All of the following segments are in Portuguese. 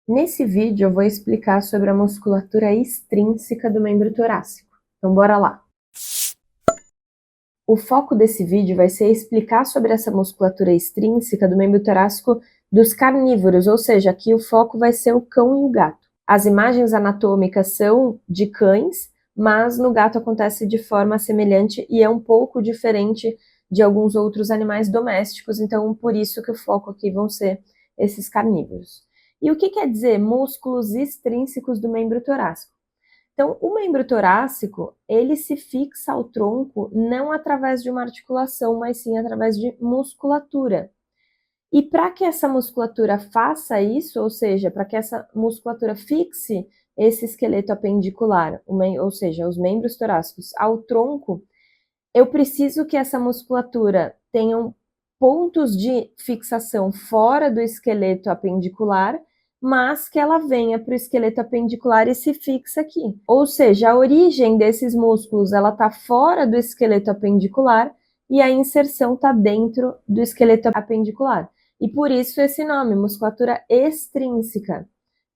Nesse vídeo eu vou explicar sobre a musculatura extrínseca do membro torácico. Então bora lá! O foco desse vídeo vai ser explicar sobre essa musculatura extrínseca do membro torácico dos carnívoros, ou seja, aqui o foco vai ser o cão e o gato. As imagens anatômicas são de cães, mas no gato acontece de forma semelhante e é um pouco diferente de alguns outros animais domésticos, então por isso que o foco aqui vão ser esses carnívoros. E o que quer dizer músculos extrínsecos do membro torácico? Então, o membro torácico, ele se fixa ao tronco não através de uma articulação, mas sim através de musculatura. E para que essa musculatura faça isso, ou seja, para que essa musculatura fixe esse esqueleto apendicular, ou seja, os membros torácicos ao tronco, eu preciso que essa musculatura tenha pontos de fixação fora do esqueleto apendicular, mas que ela venha para o esqueleto apendicular e se fixa aqui. Ou seja, a origem desses músculos ela está fora do esqueleto apendicular e a inserção está dentro do esqueleto apendicular. E por isso esse nome, musculatura extrínseca.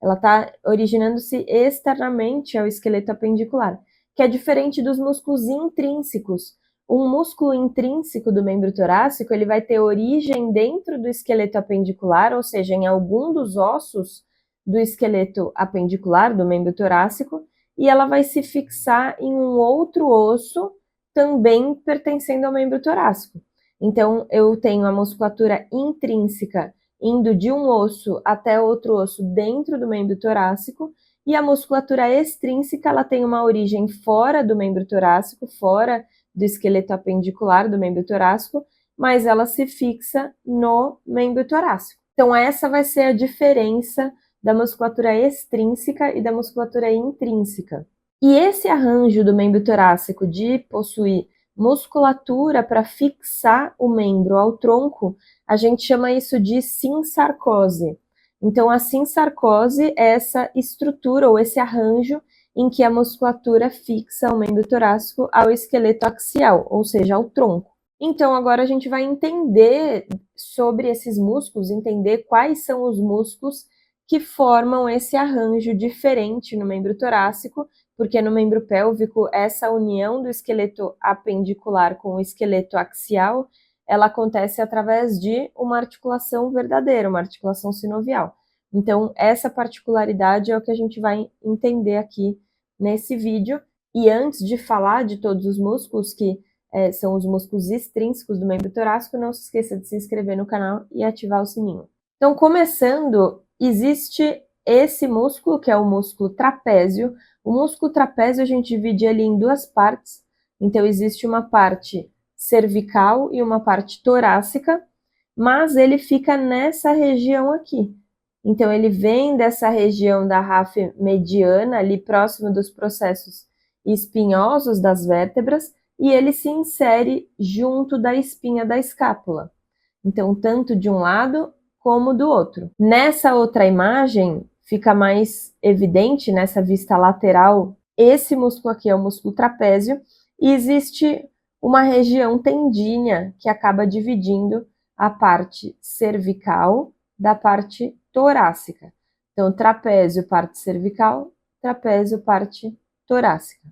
Ela está originando-se externamente ao esqueleto apendicular, que é diferente dos músculos intrínsecos. Um músculo intrínseco do membro torácico, ele vai ter origem dentro do esqueleto apendicular, ou seja, em algum dos ossos do esqueleto apendicular do membro torácico, e ela vai se fixar em um outro osso também pertencendo ao membro torácico. Então, eu tenho a musculatura intrínseca indo de um osso até outro osso dentro do membro torácico, e a musculatura extrínseca, ela tem uma origem fora do membro torácico, fora do esqueleto apendicular do membro torácico, mas ela se fixa no membro torácico. Então essa vai ser a diferença da musculatura extrínseca e da musculatura intrínseca. E esse arranjo do membro torácico de possuir musculatura para fixar o membro ao tronco, a gente chama isso de sinsarcose. Então a sinsarcose é essa estrutura ou esse arranjo em que a musculatura fixa o membro torácico ao esqueleto axial, ou seja, ao tronco. Então, agora a gente vai entender sobre esses músculos, entender quais são os músculos que formam esse arranjo diferente no membro torácico, porque no membro pélvico, essa união do esqueleto apendicular com o esqueleto axial, ela acontece através de uma articulação verdadeira, uma articulação sinovial. Então, essa particularidade é o que a gente vai entender aqui nesse vídeo. E antes de falar de todos os músculos, que são os músculos extrínsecos do membro torácico, não se esqueça de se inscrever no canal e ativar o sininho. Então, começando, existe esse músculo, que é o músculo trapézio. O músculo trapézio a gente divide ele em duas partes. Então, existe uma parte cervical e uma parte torácica, mas ele fica nessa região aqui. Então, ele vem dessa região da ráfia mediana, ali próximo dos processos espinhosos das vértebras, e ele se insere junto da espinha da escápula. Então, tanto de um lado como do outro. Nessa outra imagem, fica mais evidente, nessa vista lateral, esse músculo aqui é o músculo trapézio, e existe uma região tendínea que acaba dividindo a parte cervical da parte torácica. Então, trapézio, parte cervical, trapézio, parte torácica.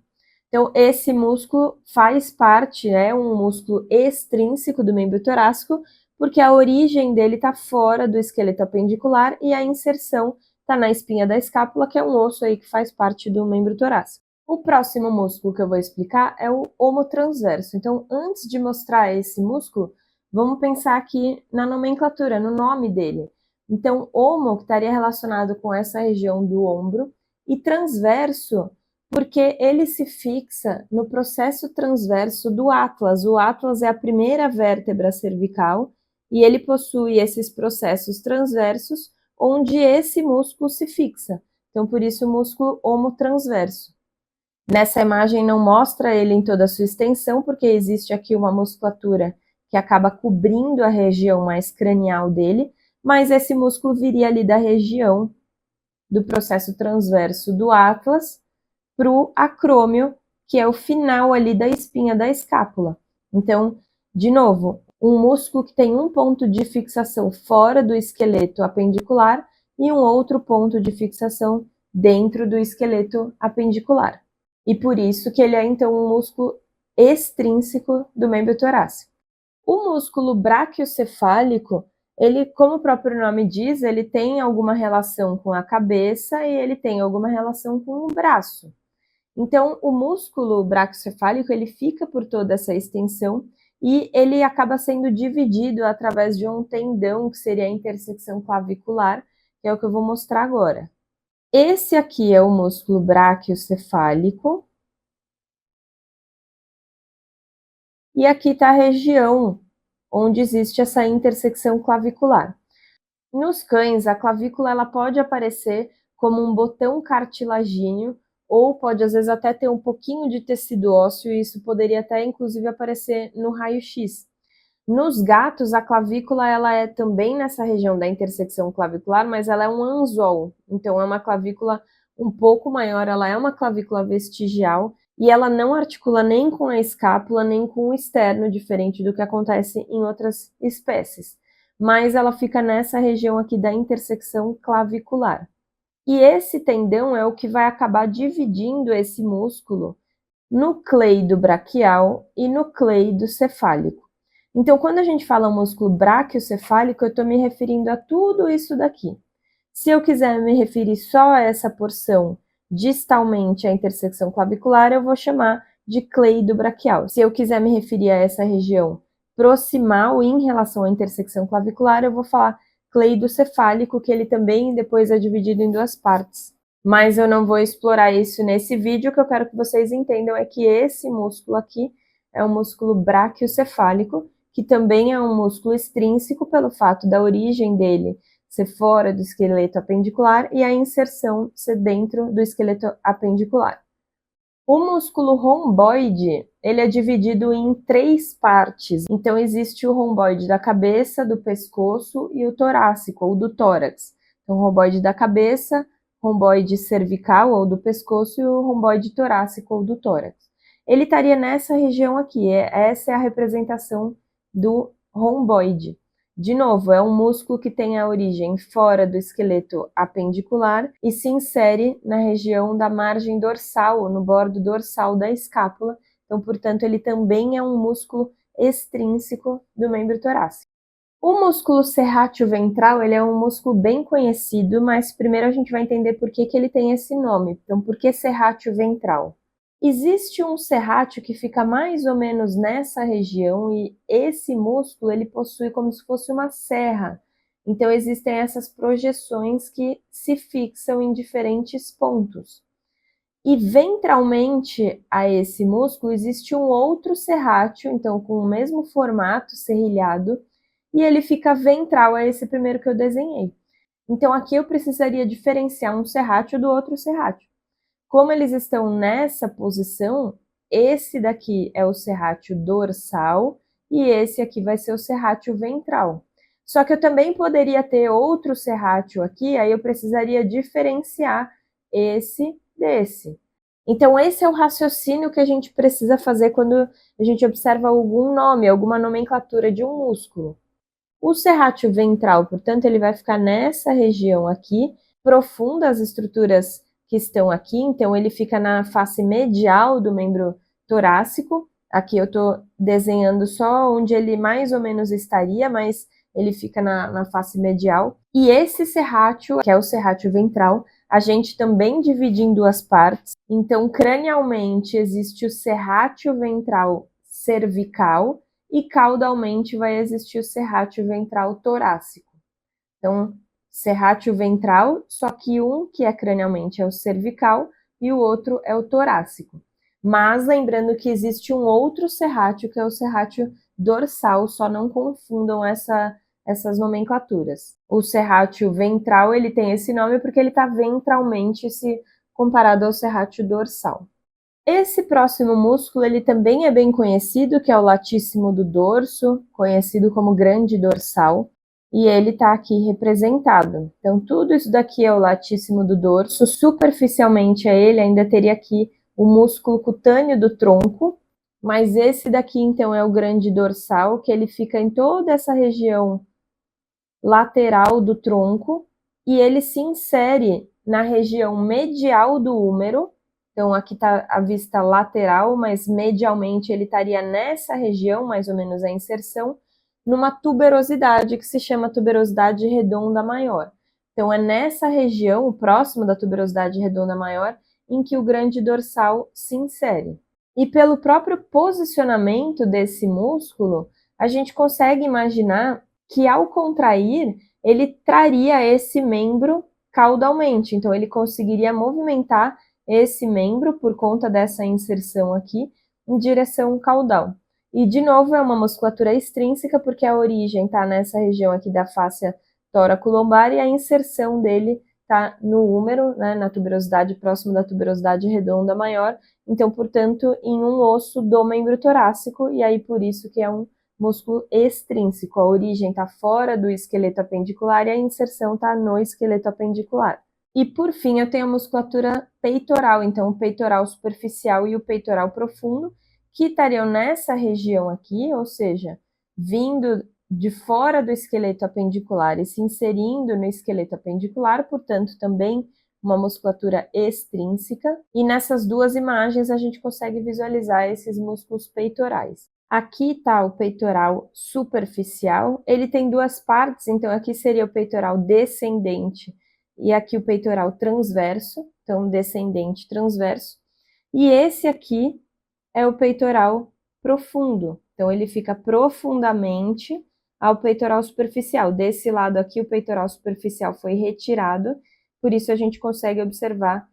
Então, esse músculo faz parte, é um músculo extrínseco do membro torácico, porque a origem dele está fora do esqueleto apendicular e a inserção está na espinha da escápula, que é um osso aí que faz parte do membro torácico. O próximo músculo que eu vou explicar é o omotransverso. Então, antes de mostrar esse músculo, vamos pensar aqui na nomenclatura, no nome dele. Então, omo estaria relacionado com essa região do ombro e transverso porque ele se fixa no processo transverso do atlas. O atlas é a primeira vértebra cervical e ele possui esses processos transversos onde esse músculo se fixa. Então, por isso o músculo omotransverso. Nessa imagem não mostra ele em toda a sua extensão, porque existe aqui uma musculatura que acaba cobrindo a região mais cranial dele, mas esse músculo viria ali da região do processo transverso do atlas para o acrômio, que é o final ali da espinha da escápula. Então, de novo, um músculo que tem um ponto de fixação fora do esqueleto apendicular e um outro ponto de fixação dentro do esqueleto apendicular. E por isso que ele é, então, um músculo extrínseco do membro torácico. O músculo braquiocefálico, ele, como o próprio nome diz, ele tem alguma relação com a cabeça e ele tem alguma relação com o braço. Então, o músculo braquiocefálico, ele fica por toda essa extensão e ele acaba sendo dividido através de um tendão, que seria a intersecção clavicular, que é o que eu vou mostrar agora. Esse aqui é o músculo braquiocefálico. E aqui está a região onde existe essa intersecção clavicular. Nos cães, a clavícula ela pode aparecer como um botão cartilagíneo ou pode às vezes até ter um pouquinho de tecido ósseo e isso poderia até inclusive aparecer no raio-x. Nos gatos, a clavícula ela é também nessa região da intersecção clavicular, mas ela é um anzol, então é uma clavícula um pouco maior, ela é uma clavícula vestigial e ela não articula nem com a escápula nem com o externo, diferente do que acontece em outras espécies. Mas ela fica nessa região aqui da intersecção clavicular. E esse tendão é o que vai acabar dividindo esse músculo no cleido braquial e no cleido cefálico. Então, quando a gente fala músculo braquiocefálico, eu estou me referindo a tudo isso daqui. Se eu quiser me referir só a essa porção distalmente à intersecção clavicular, eu vou chamar de cleido braquial. Se eu quiser me referir a essa região proximal em relação à intersecção clavicular, eu vou falar cleido cefálico, que ele também depois é dividido em duas partes. Mas eu não vou explorar isso nesse vídeo. O que eu quero que vocês entendam é que esse músculo aqui é o músculo braquiocefálico, que também é um músculo extrínseco pelo fato da origem dele ser fora do esqueleto apendicular e a inserção ser dentro do esqueleto apendicular. O músculo romboide, ele é dividido em 3 partes. Então, existe o romboide da cabeça, do pescoço e o torácico, ou do tórax. Então, o romboide da cabeça, romboide cervical, ou do pescoço, e o romboide torácico, ou do tórax. Ele estaria nessa região aqui, essa é a representação do romboide. De novo, é um músculo que tem a origem fora do esqueleto apendicular e se insere na região da margem dorsal, ou no bordo dorsal da escápula. Então, portanto, ele também é um músculo extrínseco do membro torácico. O músculo serrátil ventral, ele é um músculo bem conhecido, mas primeiro a gente vai entender por que ele tem esse nome. Então, por que serrátil ventral? Existe um serrátil que fica mais ou menos nessa região e esse músculo ele possui como se fosse uma serra. Então existem essas projeções que se fixam em diferentes pontos. E ventralmente a esse músculo existe um outro serrátil, então com o mesmo formato serrilhado, e ele fica ventral a esse primeiro que eu desenhei. Então aqui eu precisaria diferenciar um serrátil do outro serrátil. Como eles estão nessa posição, esse daqui é o serrátil dorsal e esse aqui vai ser o serrátil ventral. Só que eu também poderia ter outro serrátil aqui, aí eu precisaria diferenciar esse desse. Então, esse é o raciocínio que a gente precisa fazer quando a gente observa algum nome, alguma nomenclatura de um músculo. O serrátil ventral, portanto, ele vai ficar nessa região aqui, profunda as estruturas que estão aqui, então ele fica na face medial do membro torácico. Aqui eu estou desenhando só onde ele mais ou menos estaria, mas ele fica na face medial. E esse serrátil, que é o serrátil ventral, a gente também divide em duas partes. Então, cranialmente, existe o serrátil ventral cervical e caudalmente vai existir o serrátil ventral torácico. Então, serrátil ventral, só que um que é cranialmente é o cervical e o outro é o torácico. Mas lembrando que existe um outro serrátil, que é o serrátil dorsal, só não confundam essas nomenclaturas. O serrátil ventral, ele tem esse nome porque ele está ventralmente se comparado ao serrátil dorsal. Esse próximo músculo, ele também é bem conhecido, que é o latíssimo do dorso, conhecido como grande dorsal, e ele está aqui representado. Então, tudo isso daqui é o latíssimo do dorso, superficialmente a ele ainda teria aqui o músculo cutâneo do tronco, mas esse daqui, então, é o grande dorsal, que ele fica em toda essa região lateral do tronco, e ele se insere na região medial do úmero. Então, aqui está a vista lateral, mas medialmente ele estaria nessa região, mais ou menos a inserção, numa tuberosidade que se chama tuberosidade redonda maior. Então, é nessa região, próximo da tuberosidade redonda maior, em que o grande dorsal se insere. E pelo próprio posicionamento desse músculo, a gente consegue imaginar que ao contrair, ele traria esse membro caudalmente. Então, ele conseguiria movimentar esse membro por conta dessa inserção aqui em direção caudal. E, de novo, é uma musculatura extrínseca, porque a origem está nessa região aqui da fáscia tóraco-lombar e a inserção dele está no úmero, né, na tuberosidade, próximo da tuberosidade redonda maior, então, portanto, em um osso do membro torácico, e aí por isso que é um músculo extrínseco. A origem está fora do esqueleto apendicular e a inserção está no esqueleto apendicular. E por fim, eu tenho a musculatura peitoral, então o peitoral superficial e o peitoral profundo, que estariam nessa região aqui, ou seja, vindo de fora do esqueleto apendicular e se inserindo no esqueleto apendicular, portanto, também uma musculatura extrínseca. E nessas duas imagens a gente consegue visualizar esses músculos peitorais. Aqui está o peitoral superficial, ele tem duas partes, então aqui seria o peitoral descendente e aqui o peitoral transverso, então descendente transverso. E esse aqui é o peitoral profundo, então ele fica profundamente ao peitoral superficial. Desse lado aqui o peitoral superficial foi retirado, por isso a gente consegue observar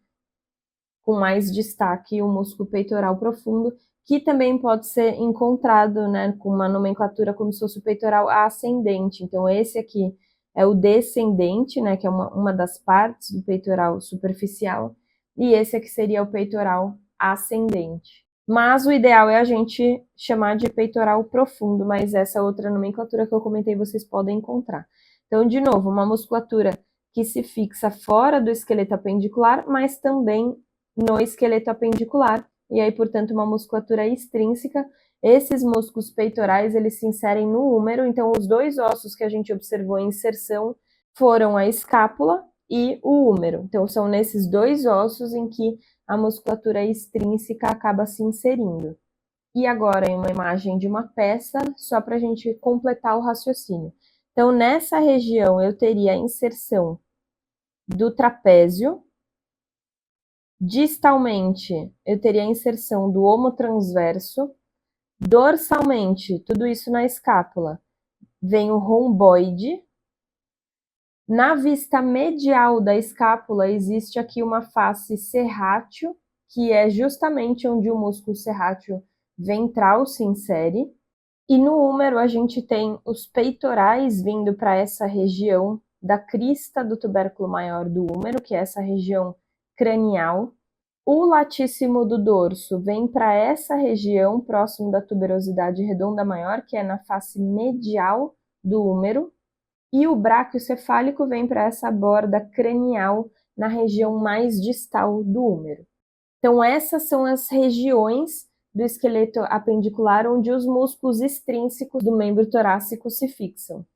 com mais destaque o músculo peitoral profundo, que também pode ser encontrado, né, com uma nomenclatura como se fosse o peitoral ascendente. Então, esse aqui é o descendente, né, que é uma das partes do peitoral superficial, e esse aqui seria o peitoral ascendente. Mas o ideal é a gente chamar de peitoral profundo, mas essa outra nomenclatura que eu comentei vocês podem encontrar. Então, de novo, uma musculatura que se fixa fora do esqueleto apendicular, mas também no esqueleto apendicular, e aí, portanto, uma musculatura extrínseca. Esses músculos peitorais, eles se inserem no úmero, então os dois ossos que a gente observou em inserção foram a escápula e o úmero. Então, são nesses dois ossos em que a musculatura extrínseca acaba se inserindo. E agora, em uma imagem de uma peça, só para a gente completar o raciocínio. Então, nessa região, eu teria a inserção do trapézio. Distalmente, eu teria a inserção do omotransverso. Dorsalmente, tudo isso na escápula, vem o romboide. Na vista medial da escápula, existe aqui uma face serrátil, que é justamente onde o músculo serrátil ventral se insere. E no úmero, a gente tem os peitorais vindo para essa região da crista do tubérculo maior do úmero, que é essa região cranial. O latíssimo do dorso vem para essa região, próximo da tuberosidade redonda maior, que é na face medial do úmero. E o braquiocefálico vem para essa borda cranial, na região mais distal do úmero. Então, essas são as regiões do esqueleto apendicular onde os músculos extrínsecos do membro torácico se fixam.